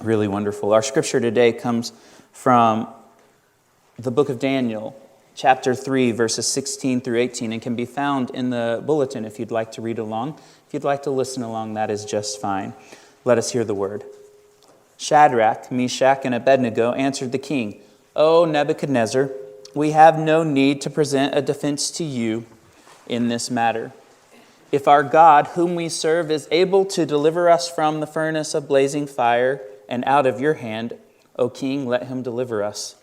really wonderful. Our scripture today comes from the book of Daniel, chapter 3, verses 16 through 18, and can be found in the bulletin if you'd like to read along. If you'd like to listen along, that is just fine. Let us hear the word. Shadrach, Meshach, and Abednego answered the king, "O Nebuchadnezzar, we have no need to present a defense to you in this matter. If our God, whom we serve, is able to deliver us from the furnace of blazing fire and out of your hand, O king, let him deliver us.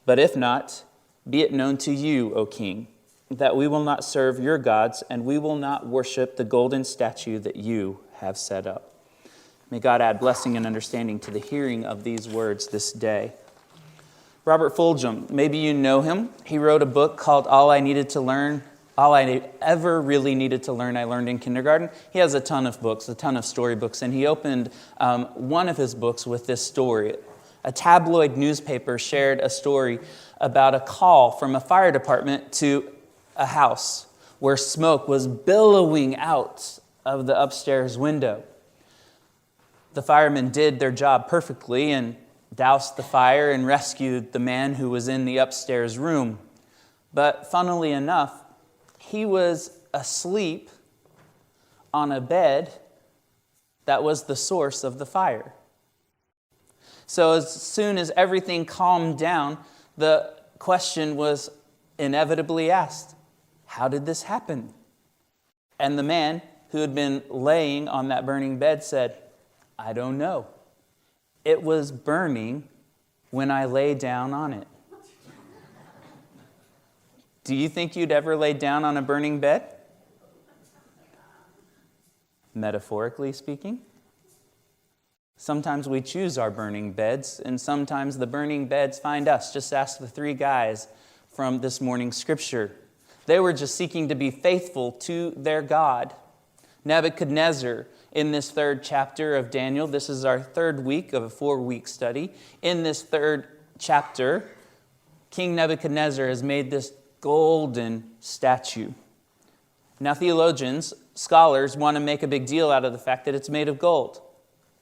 But if not, be it known to you, O king, that we will not serve your gods, and we will not worship the golden statue that you have set up." May God add blessing and understanding to the hearing of these words this day. Robert Fulghum, maybe you know him. He wrote a book called All I Ever Really Needed to Learn, I Learned in Kindergarten. He has a ton of books, a ton of storybooks, and he opened one of his books with this story. A tabloid newspaper shared a story about a call from a fire department to a house where smoke was billowing out of the upstairs window. The firemen did their job perfectly and doused the fire and rescued the man who was in the upstairs room. But funnily enough, he was asleep on a bed that was the source of the fire. So as soon as everything calmed down, the question was inevitably asked, how did this happen? And the man who had been laying on that burning bed said, "I don't know. It was burning when I lay down on it." Do you think you'd ever lay down on a burning bed? Metaphorically speaking. Sometimes we choose our burning beds, and sometimes the burning beds find us. Just ask the three guys from this morning's scripture. They were just seeking to be faithful to their God. Nebuchadnezzar, in this third chapter of Daniel, this is our third week of a 4-week study. In this third chapter, King Nebuchadnezzar has made this golden statue. Now, theologians, scholars want to make a big deal out of the fact that it's made of gold,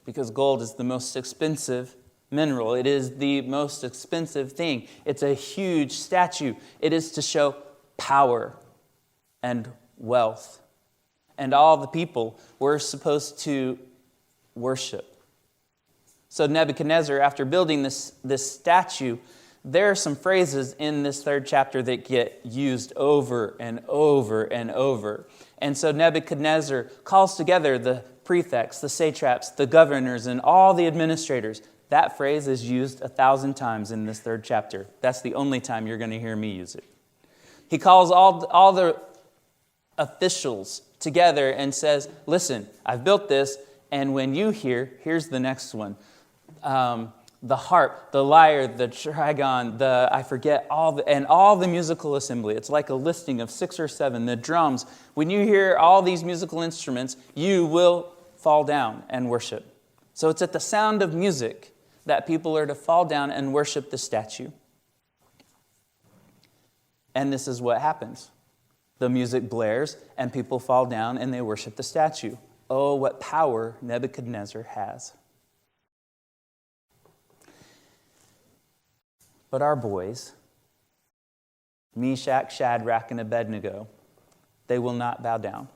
because gold is the most expensive mineral. It is the most expensive thing. It's a huge statue. It is to show power and wealth. And all the people were supposed to worship. So Nebuchadnezzar, after building this statue, there are some phrases in this third chapter that get used over and over and over. And so Nebuchadnezzar calls together the prefects, the satraps, the governors, and all the administrators. That phrase is used 1,000 times in this third chapter. That's the only time you're going to hear me use it. He calls all the officials together and says, "Listen, I've built this, and when you here's the next one. The harp, the lyre, the trigon, all the musical assembly." It's like a listing of 6 or 7. The drums. When you hear all these musical instruments, you will fall down and worship. So it's at the sound of music that people are to fall down and worship the statue. And this is what happens. The music blares, and people fall down, and they worship the statue. Oh, what power Nebuchadnezzar has. But our boys, Meshach, Shadrach, and Abednego, they will not bow down.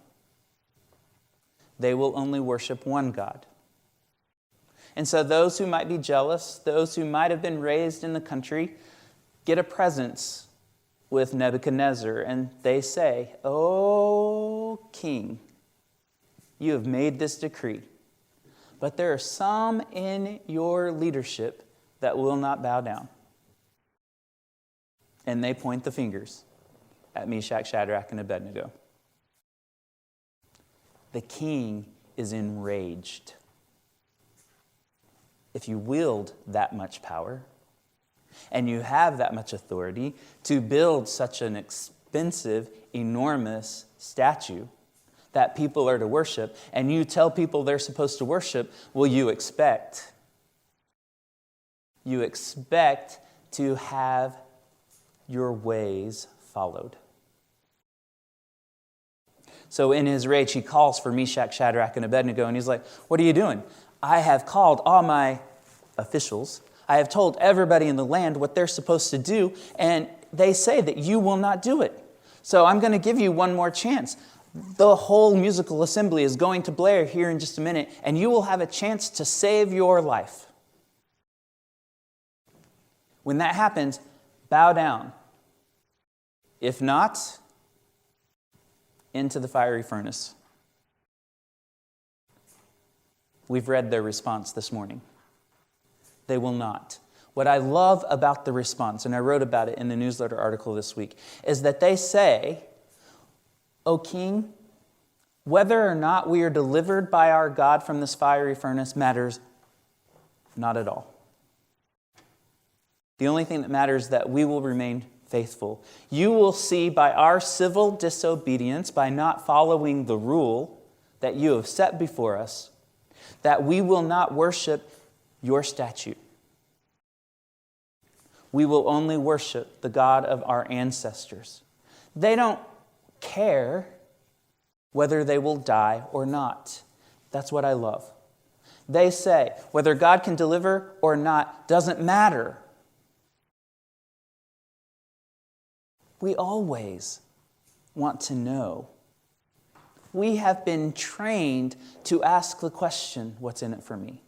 They will only worship one God. And so those who might be jealous, those who might have been raised in the country, get a presence with Nebuchadnezzar, and they say, "O king, you have made this decree, but there are some in your leadership that will not bow down." And they point the fingers at Meshach, Shadrach, and Abednego. The king is enraged. If you wield that much power, and you have that much authority to build such an expensive, enormous statue that people are to worship, and you tell people they're supposed to worship, well, you expect to have your ways followed. So in his rage, he calls for Meshach, Shadrach, and Abednego, and he's like, "What are you doing? I have called all my officials. I have told everybody in the land what they're supposed to do, and they say that you will not do it. So I'm going to give you one more chance. The whole musical assembly is going to blare here in just a minute, and you will have a chance to save your life. When that happens, bow down. If not, into the fiery furnace. We've read their response this morning. They will not. What I love about the response, and I wrote about it in the newsletter article this week, is that they say, O king, whether or not we are delivered by our God from this fiery furnace matters not at all. The only thing that matters is that we will remain faithful. You will see by our civil disobedience, by not following the rule that you have set before us, that we will not worship your statue. We will only worship the God of our ancestors. They don't care whether they will die or not. That's what I love. They say, whether God can deliver or not doesn't matter. We always want to know. We have been trained to ask the question, what's in it for me?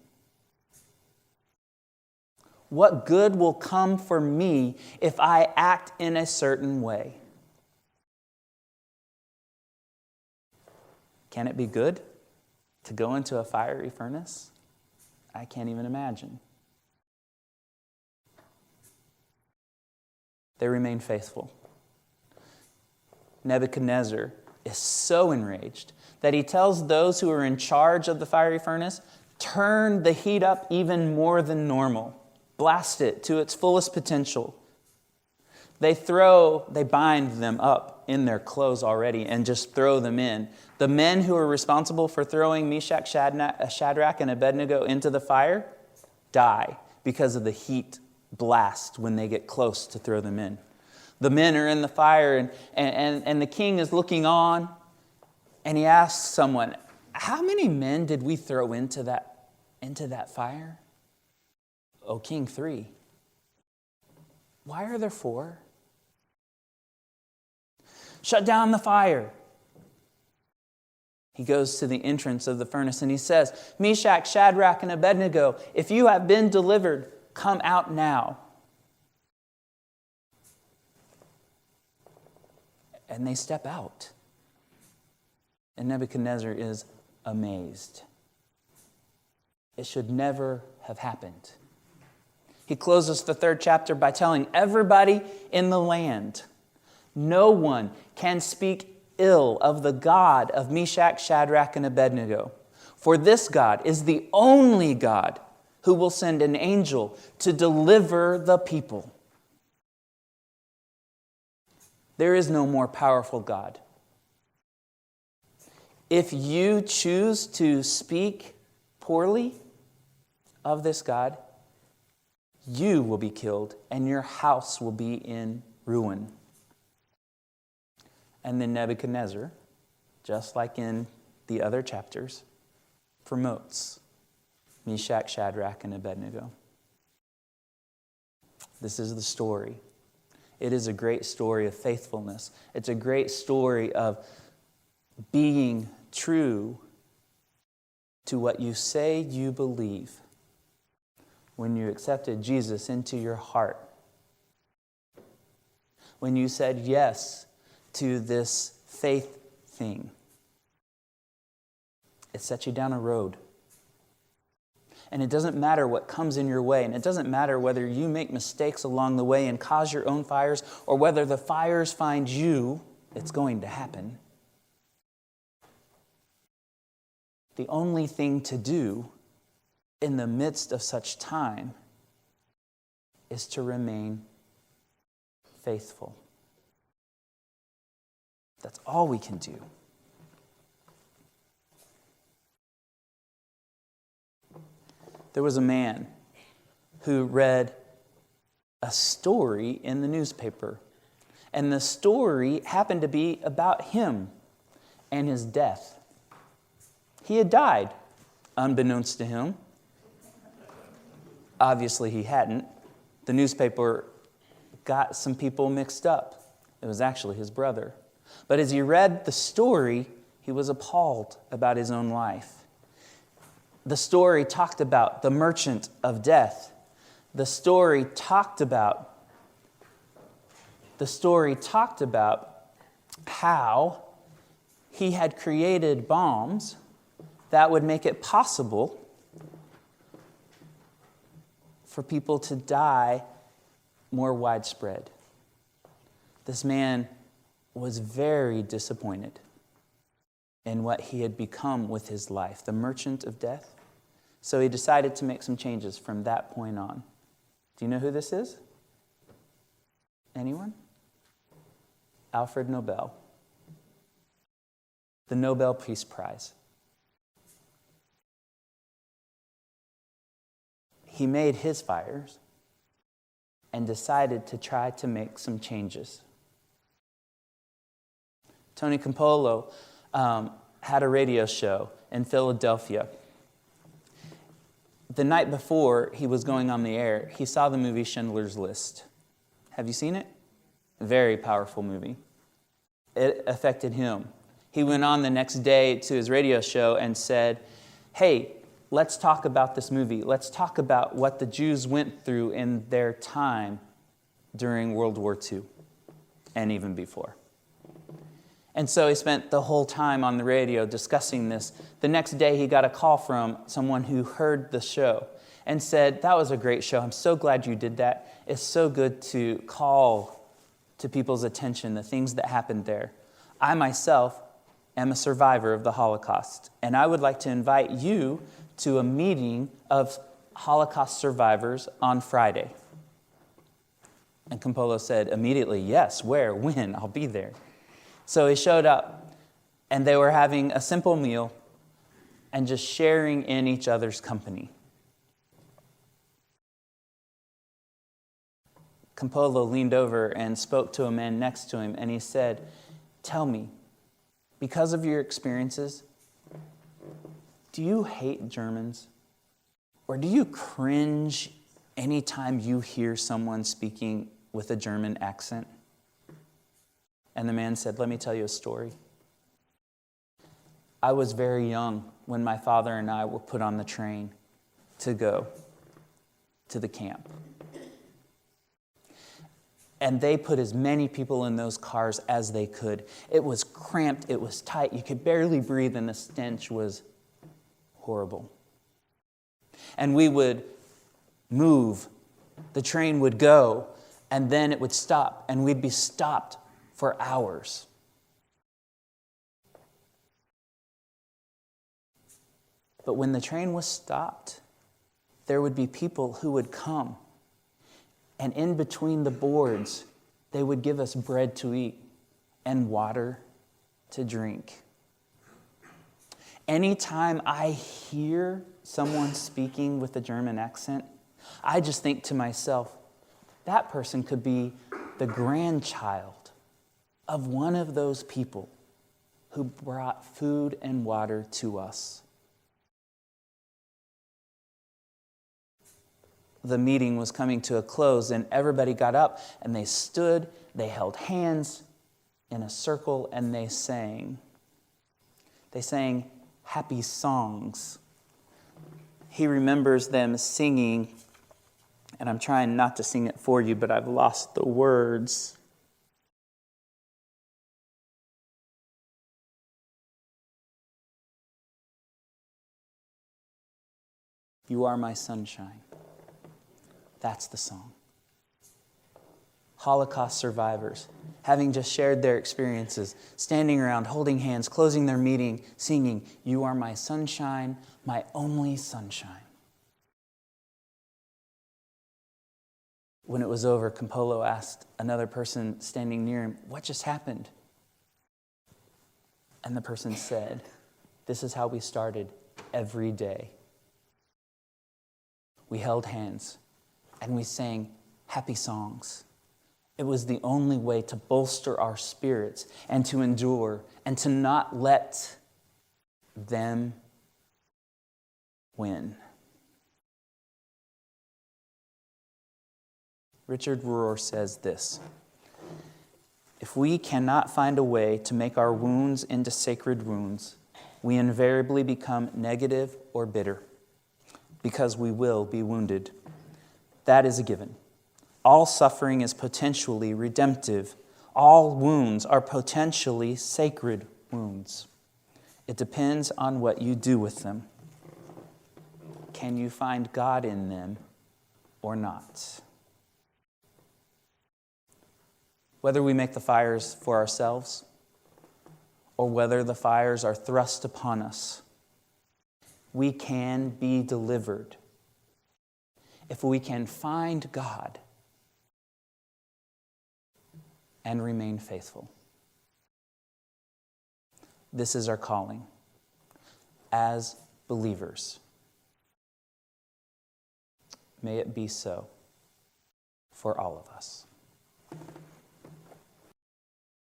What good will come for me if I act in a certain way? Can it be good to go into a fiery furnace? I can't even imagine. They remain faithful. Nebuchadnezzar is so enraged that he tells those who are in charge of the fiery furnace, turn the heat up even more than normal. Blast it to its fullest potential. They bind them up in their clothes already and just throw them in. The men who are responsible for throwing Meshach, Shadrach, and Abednego into the fire die because of the heat blast when they get close to throw them in. The men are in the fire and the king is looking on, and he asks someone, how many men did we throw into that fire? O king, 3. Why are there 4? Shut down the fire. He goes to the entrance of the furnace and he says, Meshach, Shadrach, and Abednego, if you have been delivered, come out now. And they step out. And Nebuchadnezzar is amazed. It should never have happened. He closes the 3rd chapter by telling everybody in the land, no one can speak ill of the God of Meshach, Shadrach, and Abednego. For this God is the only God who will send an angel to deliver the people. There is no more powerful God. If you choose to speak poorly of this God, you will be killed and your house will be in ruin. And then Nebuchadnezzar, just like in the other chapters, promotes Meshach, Shadrach, and Abednego. This is the story. It is a great story of faithfulness. It's a great story of being true to what you say you believe when you accepted Jesus into your heart. When you said yes to this faith thing. It sets you down a road. And it doesn't matter what comes in your way, and it doesn't matter whether you make mistakes along the way and cause your own fires, or whether the fires find you, it's going to happen. The only thing to do in the midst of such time is to remain faithful. That's all we can do. There was a man who read a story in the newspaper, and the story happened to be about him and his death. He had died, unbeknownst to him. Obviously, he hadn't. The newspaper got some people mixed up. It was actually his brother. But as he read the story, he was appalled about his own life. The story talked about the merchant of death. The story talked about how he had created bombs that would make it possible for people to die more widespread. This man was very disappointed in what he had become with his life, the merchant of death. So he decided to make some changes from that point on. Do you know who this is? Anyone? Alfred Nobel. The Nobel Peace Prize. He made his fires and decided to try to make some changes. Tony Campolo had a radio show in Philadelphia. The night before he was going on the air, he saw the movie Schindler's List. Have you seen it? Very powerful movie. It affected him. He went on the next day to his radio show and said, "Hey, let's talk about this movie. Let's talk about what the Jews went through in their time during World War II and even before." And so he spent the whole time on the radio discussing this. The next day he got a call from someone who heard the show and said, "That was a great show. I'm so glad you did that. It's so good to call to people's attention the things that happened there. I myself am a survivor of the Holocaust, and I would like to invite you to a meeting of Holocaust survivors on Friday." And Campolo said immediately, "Yes, where, when? I'll be there." So he showed up, and they were having a simple meal and just sharing in each other's company. Campolo leaned over and spoke to a man next to him, and he said, "Tell me, because of your experiences, do you hate Germans? Or do you cringe anytime you hear someone speaking with a German accent?" And the man said, "Let me tell you a story. I was very young when my father and I were put on the train to go to the camp. And they put as many people in those cars as they could. It was cramped, it was tight, you could barely breathe, and the stench was horrible. And we would move, the train would go, and then it would stop, and we'd be stopped for hours. But when the train was stopped, there would be people who would come, and in between the boards, they would give us bread to eat and water to drink. Anytime I hear someone speaking with a German accent, I just think to myself, that person could be the grandchild of one of those people who brought food and water to us." The meeting was coming to a close, and everybody got up, and they stood, they held hands in a circle, and they sang. They sang happy songs. He remembers them singing, and I'm trying not to sing it for you, but I've lost the words. "You are my sunshine." That's the song. Holocaust survivors, having just shared their experiences, standing around, holding hands, closing their meeting, singing, "You are my sunshine, my only sunshine." When it was over, Campolo asked another person standing near him, "What just happened?" And the person said, "This is how we started every day. We held hands, and we sang happy songs. It was the only way to bolster our spirits and to endure and to not let them win." Richard Rohr says this: if we cannot find a way to make our wounds into sacred wounds, we invariably become negative or bitter, because we will be wounded. That is a given. All suffering is potentially redemptive. All wounds are potentially sacred wounds. It depends on what you do with them. Can you find God in them or not? Whether we make the fires for ourselves or whether the fires are thrust upon us, we can be delivered if we can find God and remain faithful. This is our calling as believers. May it be so for all of us.